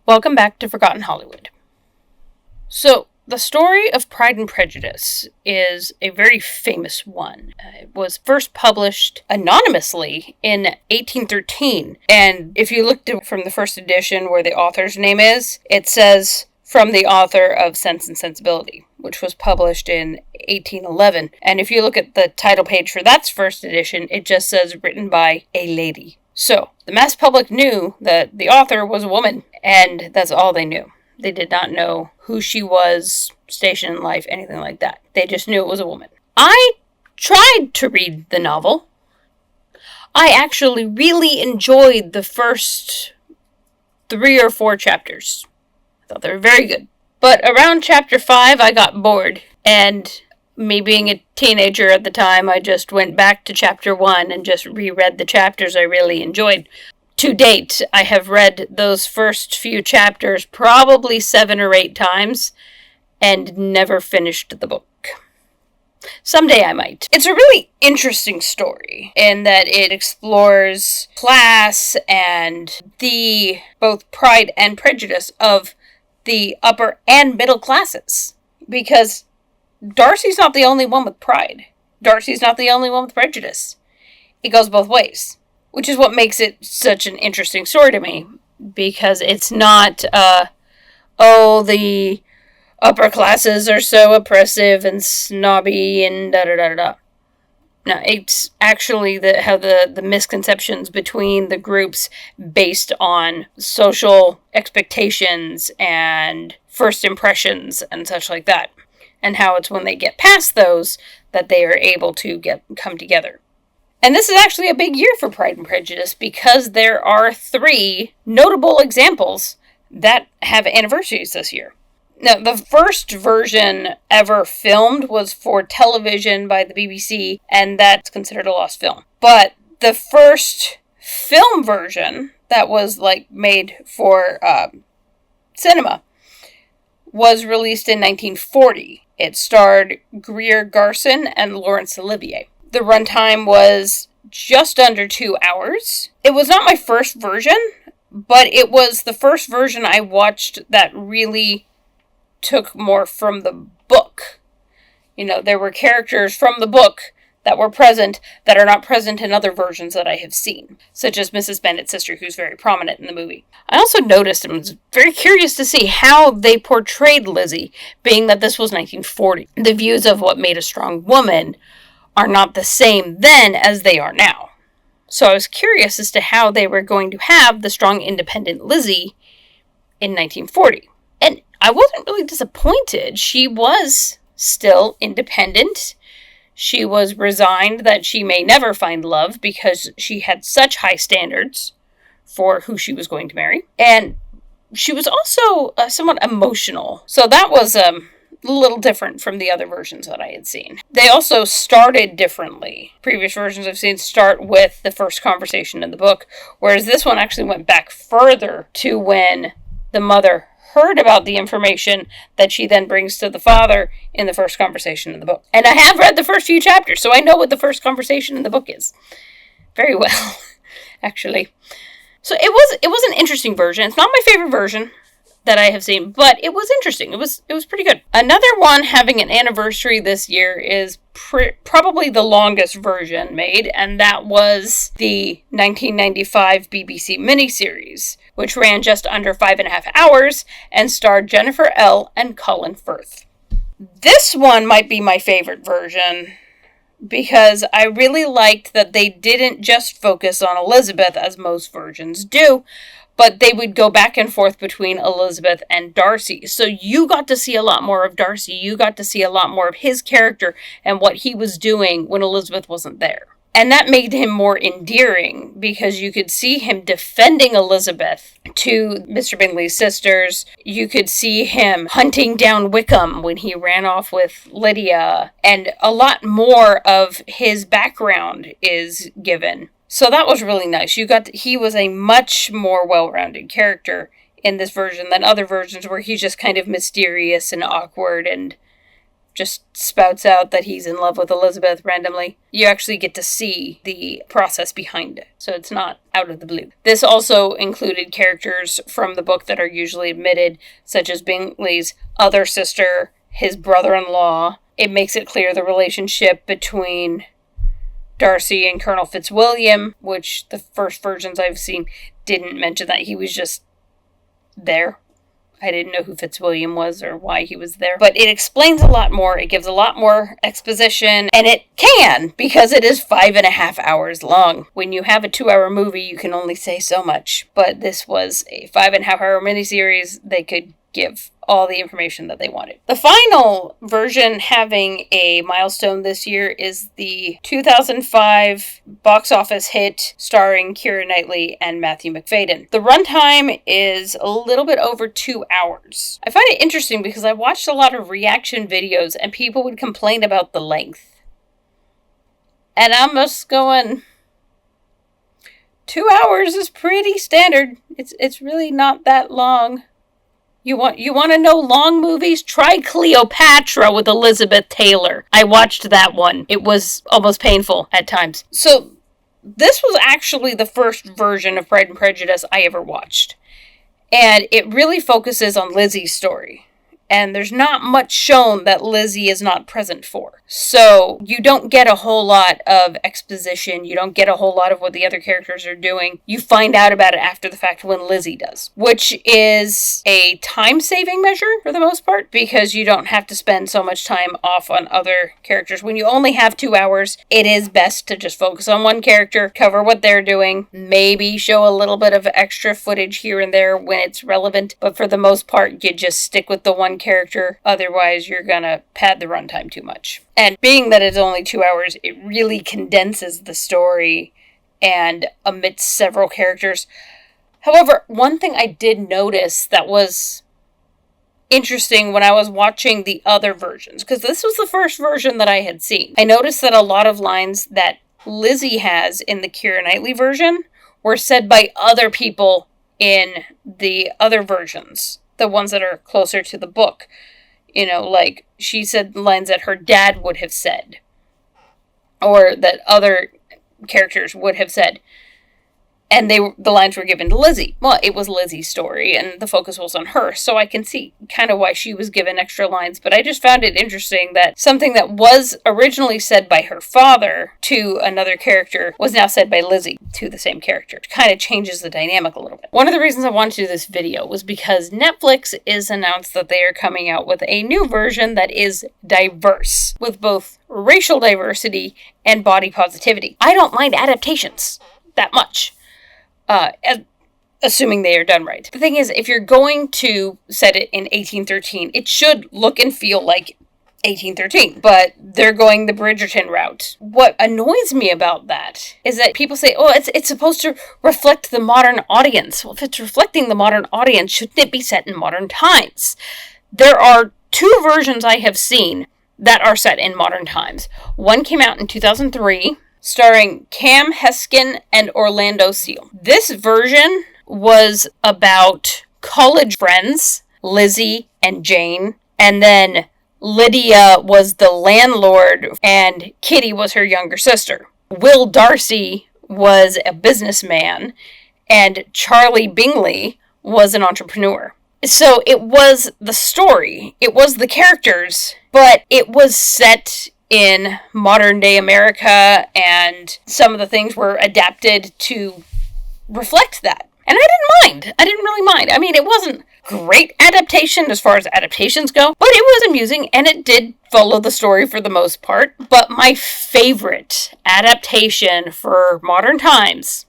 Welcome back to Forgotten Hollywood. So, the story of Pride and Prejudice is a very famous one. It was first published anonymously in 1813, and if you looked from the first edition where the author's name is, it says from the author of Sense and Sensibility, which was published in 1811. And if you look at the title page for that first edition, it just says written by a lady. So, the mass public knew that the author was a woman, and that's all they knew. They did not know who she was, station in life, anything like that. They just knew it was a woman. I tried to read the novel. I actually really enjoyed the first 3 or 4 chapters. I thought they were very good. But around chapter 5, I got bored, and me being a teenager at the time, I just went back to chapter 1 and just reread the chapters I really enjoyed. To date, I have read those first few chapters probably 7 or 8 times and never finished the book. Someday I might. It's a really interesting story in that it explores class and the both pride and prejudice of the upper and middle classes. Because Darcy's not the only one with pride. Darcy's not the only one with prejudice. It goes both ways, which is what makes it such an interesting story to me, because it's not, the upper classes are so oppressive and snobby and da-da-da-da-da. No, it's actually how the misconceptions between the groups based on social expectations and first impressions and such like that. And how it's when they get past those that they are able to come together. And this is actually a big year for Pride and Prejudice because there are 3 notable examples that have anniversaries this year. Now, the first version ever filmed was for television by the BBC, and that's considered a lost film. But the first film version that was made for cinema was released in 1940. It starred Greer Garson and Laurence Olivier. The runtime was just under 2 hours. It was not my first version, but it was the first version I watched that really took more from the book. You know, there were characters from the book that were present that are not present in other versions that I have seen, such as Mrs. Bennet's sister, who's very prominent in the movie. I also noticed and was very curious to see how they portrayed Lizzy, being that this was 1940. The views of what made a strong woman are not the same then as they are now. So I was curious as to how they were going to have the strong, independent Lizzy in 1940. And I wasn't really disappointed. She was still independent. She was resigned that she may never find love because she had such high standards for who she was going to marry. And she was also somewhat emotional. So that was a little different from the other versions that I had seen. They also started differently. Previous versions I've seen start with the first conversation in the book, whereas this one actually went back further to when the mother heard about the information that she then brings to the father in the first conversation in the book. And I have read the first few chapters, so I know what the first conversation in the book is. Very well, actually. So it was an interesting version. It's not my favorite version that I have seen, but it was interesting. It was pretty good. Another one having an anniversary this year is probably the longest version made, and that was the 1995 BBC miniseries, which ran just under 5.5 hours and starred Jennifer L. and Colin Firth. This one might be my favorite version because I really liked that they didn't just focus on Elizabeth as most versions do, but they would go back and forth between Elizabeth and Darcy. So you got to see a lot more of Darcy. You got to see a lot more of his character and what he was doing when Elizabeth wasn't there. And that made him more endearing because you could see him defending Elizabeth to Mr. Bingley's sisters. You could see him hunting down Wickham when he ran off with Lydia. And a lot more of his background is given. So that was really nice. He was a much more well-rounded character in this version than other versions where he's just kind of mysterious and awkward and just spouts out that he's in love with Elizabeth randomly. You actually get to see the process behind it, so it's not out of the blue. This also included characters from the book that are usually omitted, such as Bingley's other sister, his brother-in-law. It makes it clear the relationship between Darcy and Colonel Fitzwilliam, which the first versions I've seen didn't mention that he was just there. I didn't know who Fitzwilliam was or why he was there. But it explains a lot more. It gives a lot more exposition. And it can, because it is 5.5 hours long. When you have a 2-hour movie, you can only say so much. But this was a 5.5-hour miniseries. They could give all the information that they wanted. The final version having a milestone this year is the 2005 box office hit starring Keira Knightley and Matthew Macfadyen. The runtime is a little bit over 2 hours. I find it interesting because I watched a lot of reaction videos and people would complain about the length. And I'm just going, 2 hours is pretty standard. It's really not that long. You want to know long movies? Try Cleopatra with Elizabeth Taylor. I watched that one. It was almost painful at times. So this was actually the first version of Pride and Prejudice I ever watched. And it really focuses on Lizzy's story. And there's not much shown that Lizzy is not present for. So you don't get a whole lot of exposition. You don't get a whole lot of what the other characters are doing. You find out about it after the fact when Lizzy does. Which is a time-saving measure for the most part. Because you don't have to spend so much time off on other characters. When you only have 2 hours, it is best to just focus on one character. Cover what they're doing. Maybe show a little bit of extra footage here and there when it's relevant. But for the most part, you just stick with the one character, otherwise you're gonna pad the runtime too much. And being that it's only 2 hours, it really condenses the story and omits several characters. However, one thing I did notice that was interesting when I was watching the other versions, because this was the first version that I had seen, I noticed that a lot of lines that Lizzy has in the Keira Knightley version were said by other people in the other versions. The ones that are closer to the book. You know, like, she said lines that her dad would have said. Or that other characters would have said. And the lines were given to Lizzy. Well, it was Lizzy's story, and the focus was on her, so I can see kind of why she was given extra lines. But I just found it interesting that something that was originally said by her father to another character was now said by Lizzy to the same character. It kind of changes the dynamic a little bit. One of the reasons I wanted to do this video was because Netflix is announced that they are coming out with a new version that is diverse, with both racial diversity and body positivity. I don't mind adaptations that much. Assuming they are done right. The thing is, if you're going to set it in 1813, it should look and feel like 1813. But they're going the Bridgerton route. What annoys me about that is that people say, oh, it's supposed to reflect the modern audience. Well, if it's reflecting the modern audience, shouldn't it be set in modern times? There are 2 versions I have seen that are set in modern times. One came out in 2003, starring Cam Heskin and Orlando Seal. This version was about college friends, Lizzy and Jane, and then Lydia was the landlord and Kitty was her younger sister. Will Darcy was a businessman and Charlie Bingley was an entrepreneur. So it was the story, it was the characters, but it was set in modern day America, and some of the things were adapted to reflect that. And I didn't really mind. I mean, it wasn't great adaptation as far as adaptations go, but it was amusing, and it did follow the story for the most part. But my favorite adaptation for modern times,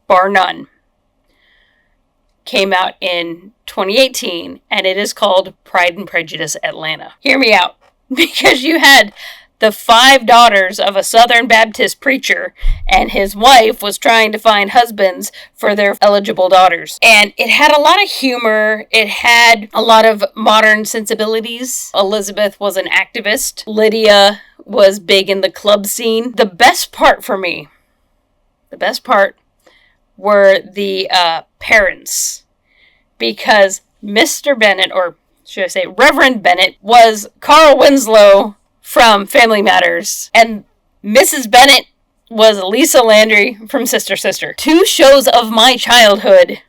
bar none, came out in 2018, and it is called Pride and Prejudice Atlanta. Hear me out. Because you had the 5 daughters of a Southern Baptist preacher, and his wife was trying to find husbands for their eligible daughters. And it had a lot of humor. It had a lot of modern sensibilities. Elizabeth was an activist. Lydia was big in the club scene. The best part for me, were the parents. Because Mr. Bennet, or should I say, Reverend Bennet, was Carl Winslow from Family Matters. And Mrs. Bennet was Lisa Landry from Sister Sister. 2 shows of my childhood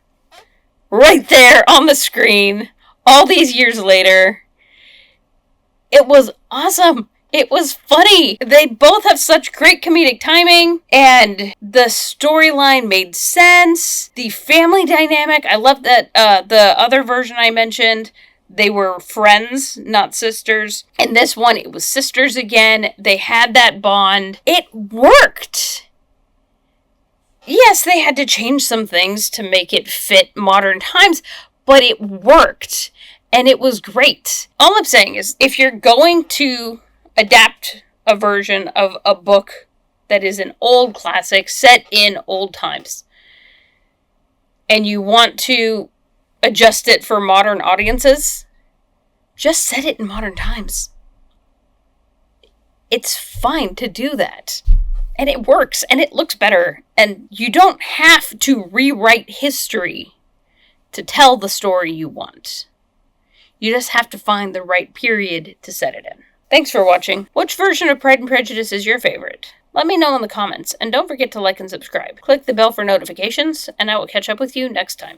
right there on the screen all these years later. It was awesome. It was funny. They both have such great comedic timing, and the storyline made sense. The family dynamic, I love that the other version I mentioned, they were friends, not sisters. In this one, it was sisters again. They had that bond. It worked. Yes, they had to change some things to make it fit modern times, but it worked. And it was great. All I'm saying is, if you're going to adapt a version of a book that is an old classic set in old times, and you want to adjust it for modern audiences, just set it in modern times. It's fine to do that. And it works, and it looks better. And you don't have to rewrite history to tell the story you want. You just have to find the right period to set it in. Thanks for watching. Which version of Pride and Prejudice is your favorite? Let me know in the comments, and don't forget to like and subscribe. Click the bell for notifications, and I will catch up with you next time.